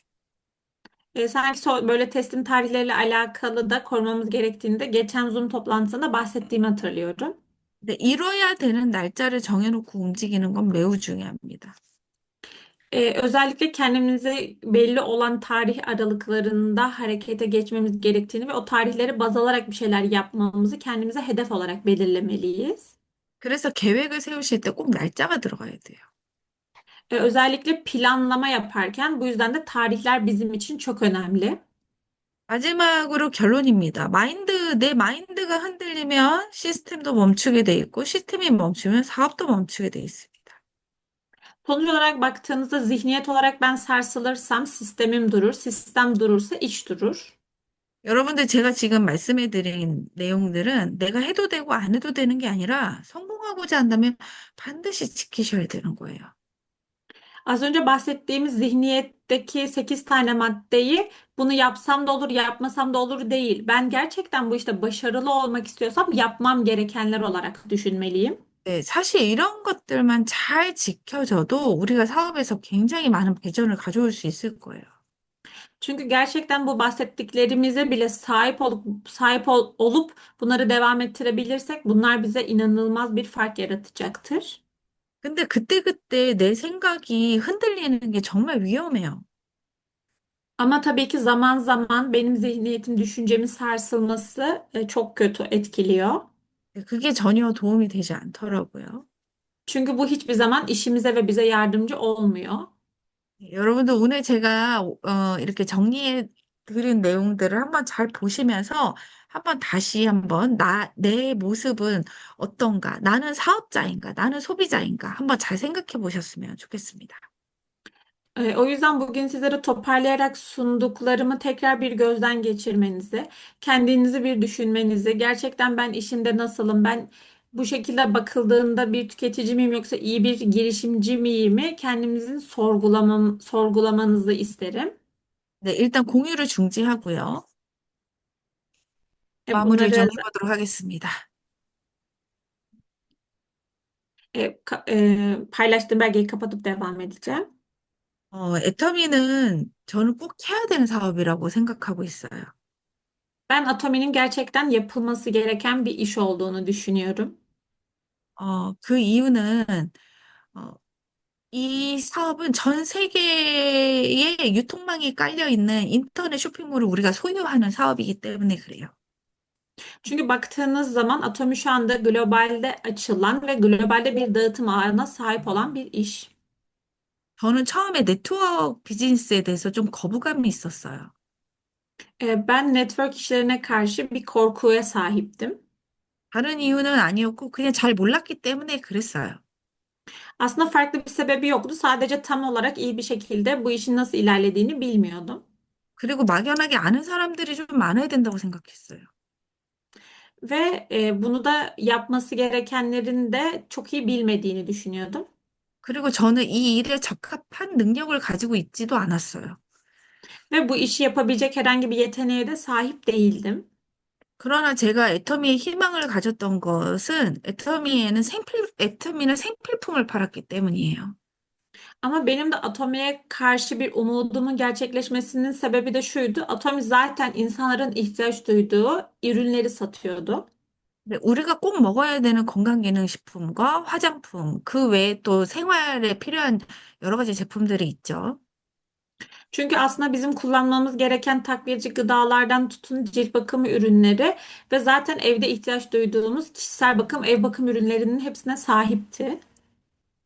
Sanki böyle teslim tarihleriyle alakalı da korumamız gerektiğini de geçen Zoom toplantısında bahsettiğimi hatırlıyorum. 근데 이뤄야 되는 날짜를 정해놓고 움직이는 건 매우 중요합니다. Özellikle kendimize belli olan tarih aralıklarında harekete geçmemiz gerektiğini ve o tarihleri baz alarak bir şeyler yapmamızı kendimize hedef olarak belirlemeliyiz. 그래서 계획을 세우실 때 꼭 날짜가 들어가야 돼요. Özellikle planlama yaparken bu yüzden de tarihler bizim için çok önemli. 마지막으로 결론입니다. 내 마인드가 흔들리면 시스템도 멈추게 돼 있고, 시스템이 멈추면 사업도 멈추게 돼 있습니다. Sonuç olarak baktığınızda zihniyet olarak ben sarsılırsam sistemim durur, sistem durursa iş durur. 여러분들 제가 지금 말씀해 드린 내용들은 내가 해도 되고 안 해도 되는 게 아니라 성공하고자 한다면 반드시 지키셔야 되는 거예요. Az önce bahsettiğimiz zihniyetteki 8 tane maddeyi bunu yapsam da olur, yapmasam da olur değil. Ben gerçekten bu işte başarılı olmak istiyorsam yapmam gerekenler olarak düşünmeliyim. 네, 사실 이런 것들만 잘 지켜져도 우리가 사업에서 굉장히 많은 발전을 가져올 수 있을 거예요. Çünkü gerçekten bu bahsettiklerimize bile olup bunları devam ettirebilirsek bunlar bize inanılmaz bir fark yaratacaktır. 근데 그때그때 내 생각이 흔들리는 게 정말 위험해요. Ama tabii ki zaman zaman benim zihniyetim, düşüncemin sarsılması çok kötü etkiliyor. 그게 전혀 도움이 되지 않더라고요. Çünkü bu hiçbir zaman işimize ve bize yardımcı olmuyor. 여러분들 오늘 제가 이렇게 정리해 드린 내용들을 한번 잘 보시면서 한번 다시 한번 내 mo습은 어떤가? 나는 사업자인가? 나는 소비자인가? 한번 잘 생각해 보셨으면 좋겠습니다. O yüzden bugün sizlere toparlayarak sunduklarımı tekrar bir gözden geçirmenizi, kendinizi bir düşünmenizi, gerçekten ben işimde nasılım, ben bu şekilde bakıldığında bir tüketici miyim yoksa iyi bir girişimci miyimi kendimizin sorgulamanızı isterim. 네, 일단 공유를 중지하고요. 마무리를 Bunları 좀 해보도록 하겠습니다. paylaştığım belgeyi kapatıp devam edeceğim. 애터미는 저는 꼭 해야 되는 사업이라고 생각하고 있어요. Ben Atomi'nin gerçekten yapılması gereken bir iş olduğunu düşünüyorum. 그 이유는 어, 이 사업은 전 세계에 유통망이 깔려 있는 인터넷 쇼핑몰을 우리가 소유하는 사업이기 때문에 그래요. Çünkü baktığınız zaman Atomi şu anda globalde açılan ve globalde bir dağıtım ağına sahip olan bir iş. 저는 처음에 네트워크 비즈니스에 대해서 좀 거부감이 있었어요. Ben network işlerine karşı bir korkuya sahiptim. 다른 이유는 아니었고 그냥 잘 몰랐기 때문에 그랬어요. Aslında farklı bir sebebi yoktu. Sadece tam olarak iyi bir şekilde bu işin nasıl ilerlediğini bilmiyordum. 그리고 막연하게 아는 사람들이 좀 많아야 된다고 생각했어요. Ve bunu da yapması gerekenlerin de çok iyi bilmediğini düşünüyordum. 그리고 저는 이 일에 적합한 능력을 가지고 있지도 않았어요. Ve bu işi yapabilecek herhangi bir yeteneğe de sahip değildim. 그러나 제가 애터미에 희망을 가졌던 것은 애터미는 생필품을 팔았기 때문이에요. Ama benim de Atomi'ye karşı bir umudumun gerçekleşmesinin sebebi de şuydu. Atomi zaten insanların ihtiyaç duyduğu ürünleri satıyordu. 근데 우리가 꼭 먹어야 되는 건강기능식품과 화장품, 그 외에 또 생활에 필요한 여러 가지 제품들이 있죠. Çünkü aslında bizim kullanmamız gereken takviyeci gıdalardan tutun cilt bakım ürünleri ve zaten evde ihtiyaç duyduğumuz kişisel bakım, ev bakım ürünlerinin hepsine sahipti.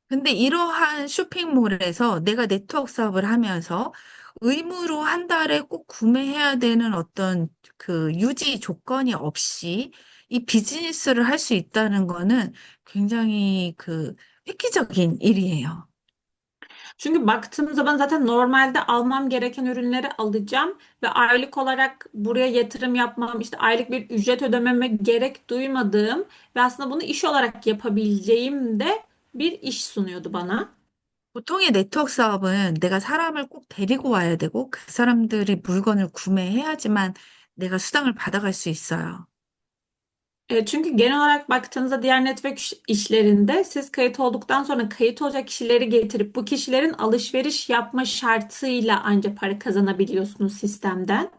근데 이러한 쇼핑몰에서 내가 네트워크 사업을 하면서 의무로 한 달에 꼭 구매해야 되는 어떤 그 유지 조건이 없이 이 비즈니스를 할 수 있다는 거는 굉장히 그 획기적인 일이에요. Çünkü baktığım zaman zaten normalde almam gereken ürünleri alacağım ve aylık olarak buraya yatırım yapmam, işte aylık bir ücret ödememe gerek duymadığım ve aslında bunu iş olarak yapabileceğim de bir iş sunuyordu bana. 보통의 네트워크 사업은 내가 사람을 꼭 데리고 와야 되고 그 사람들이 물건을 구매해야지만 내가 수당을 받아갈 수 있어요. Çünkü genel olarak baktığınızda diğer network işlerinde siz kayıt olduktan sonra kayıt olacak kişileri getirip bu kişilerin alışveriş yapma şartıyla ancak para kazanabiliyorsunuz sistemden.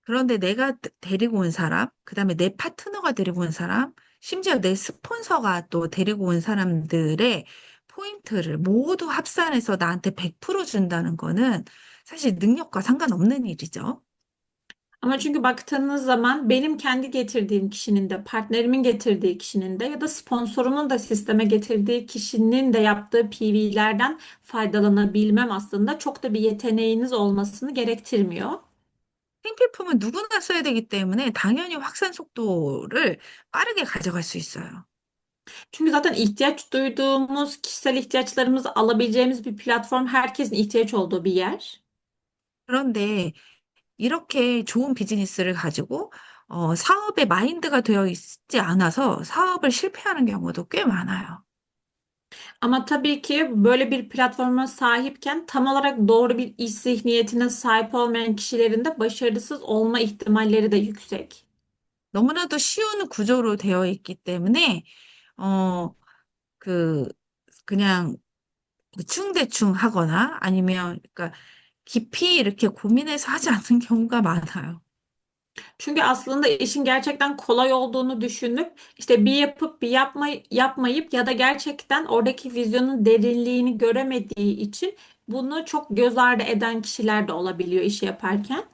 그런데 내가 데리고 온 사람, 그다음에 내 파트너가 데리고 온 사람, 심지어 내 스폰서가 또 데리고 온 사람들의 포인트를 모두 합산해서 나한테 100% 준다는 거는 사실 능력과 상관없는 일이죠. Ama çünkü baktığınız zaman benim kendi getirdiğim kişinin de, partnerimin getirdiği kişinin de ya da sponsorumun da sisteme getirdiği kişinin de yaptığı PV'lerden faydalanabilmem aslında çok da bir yeteneğiniz olmasını gerektirmiyor. 생필품은 누구나 써야 되기 때문에 당연히 확산 속도를 빠르게 가져갈 수 있어요. Çünkü zaten ihtiyaç duyduğumuz, kişisel ihtiyaçlarımızı alabileceğimiz bir platform herkesin ihtiyaç olduğu bir yer. 그런데 이렇게 좋은 비즈니스를 가지고 사업의 마인드가 되어 있지 않아서 사업을 실패하는 경우도 꽤 많아요. Ama tabii ki böyle bir platforma sahipken tam olarak doğru bir iş zihniyetine sahip olmayan kişilerin de başarısız olma ihtimalleri de yüksek. 너무나도 쉬운 구조로 되어 있기 때문에 어, 그 그냥 대충대충 하거나 아니면 그러니까 깊이 이렇게 고민해서 하지 않는 경우가 많아요. Çünkü aslında işin gerçekten kolay olduğunu düşünüp işte bir yapıp bir yapmayıp ya da gerçekten oradaki vizyonun derinliğini göremediği için bunu çok göz ardı eden kişiler de olabiliyor işi yaparken.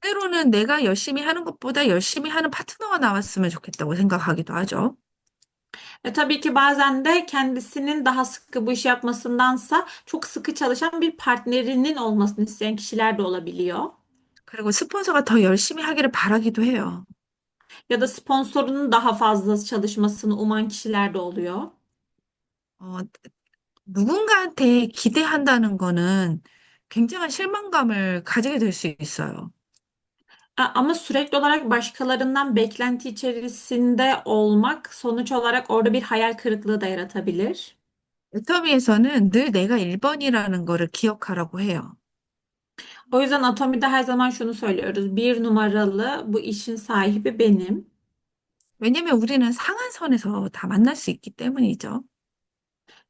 때로는 내가 열심히 하는 것보다 열심히 하는 파트너가 나왔으면 좋겠다고 생각하기도 하죠. Ve tabii ki bazen de kendisinin daha sıkı bu işi yapmasındansa çok sıkı çalışan bir partnerinin olmasını isteyen kişiler de olabiliyor. 그리고 스폰서가 더 열심히 하기를 바라기도 해요. Ya da sponsorunun daha fazla çalışmasını uman kişiler de oluyor. 어, 누군가한테 기대한다는 거는 굉장한 실망감을 가지게 될 수 있어요. Ama sürekli olarak başkalarından beklenti içerisinde olmak sonuç olarak orada bir hayal kırıklığı da yaratabilir. 애터미에서는 늘 내가 1번이라는 거를 기억하라고 해요. O yüzden Atomi'de her zaman şunu söylüyoruz. Bir numaralı bu işin sahibi benim. 왜냐면 우리는 상한선에서 다 만날 수 있기 때문이죠.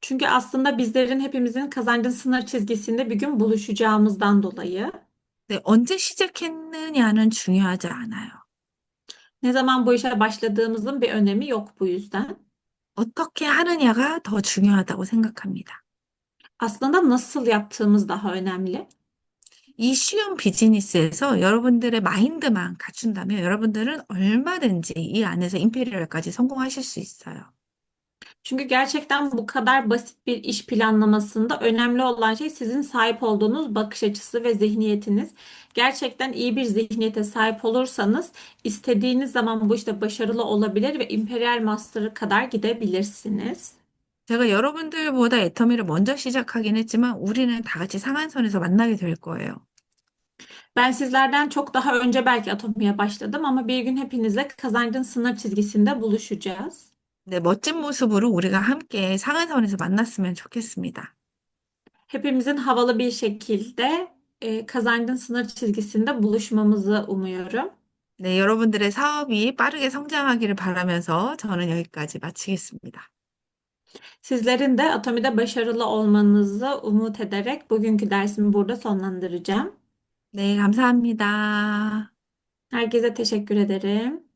Çünkü aslında bizlerin hepimizin kazancın sınır çizgisinde bir gün buluşacağımızdan dolayı. 근데 언제 시작했느냐는 중요하지 않아요. Ne zaman bu işe başladığımızın bir önemi yok bu yüzden. 어떻게 하느냐가 더 중요하다고 생각합니다. Aslında nasıl yaptığımız daha önemli. 이 쉬운 비즈니스에서 여러분들의 마인드만 갖춘다면 여러분들은 얼마든지 이 안에서 임페리얼까지 성공하실 수 있어요. Çünkü gerçekten bu kadar basit bir iş planlamasında önemli olan şey sizin sahip olduğunuz bakış açısı ve zihniyetiniz. Gerçekten iyi bir zihniyete sahip olursanız istediğiniz zaman bu işte başarılı olabilir ve Imperial Master'a kadar gidebilirsiniz. 제가 여러분들보다 애터미를 먼저 시작하긴 했지만 우리는 다 같이 상한선에서 만나게 될 거예요. Ben sizlerden çok daha önce belki Atomi'ye başladım ama bir gün hepinizle kazancın sınır çizgisinde buluşacağız. 네, 멋진 모습으로 우리가 함께 상한선에서 만났으면 좋겠습니다. Hepimizin havalı bir şekilde kazancın sınır çizgisinde buluşmamızı umuyorum. 네, 여러분들의 사업이 빠르게 성장하기를 바라면서 저는 여기까지 마치겠습니다. Sizlerin de Atomi'de başarılı olmanızı umut ederek bugünkü dersimi burada sonlandıracağım. 네, 감사합니다. Herkese teşekkür ederim.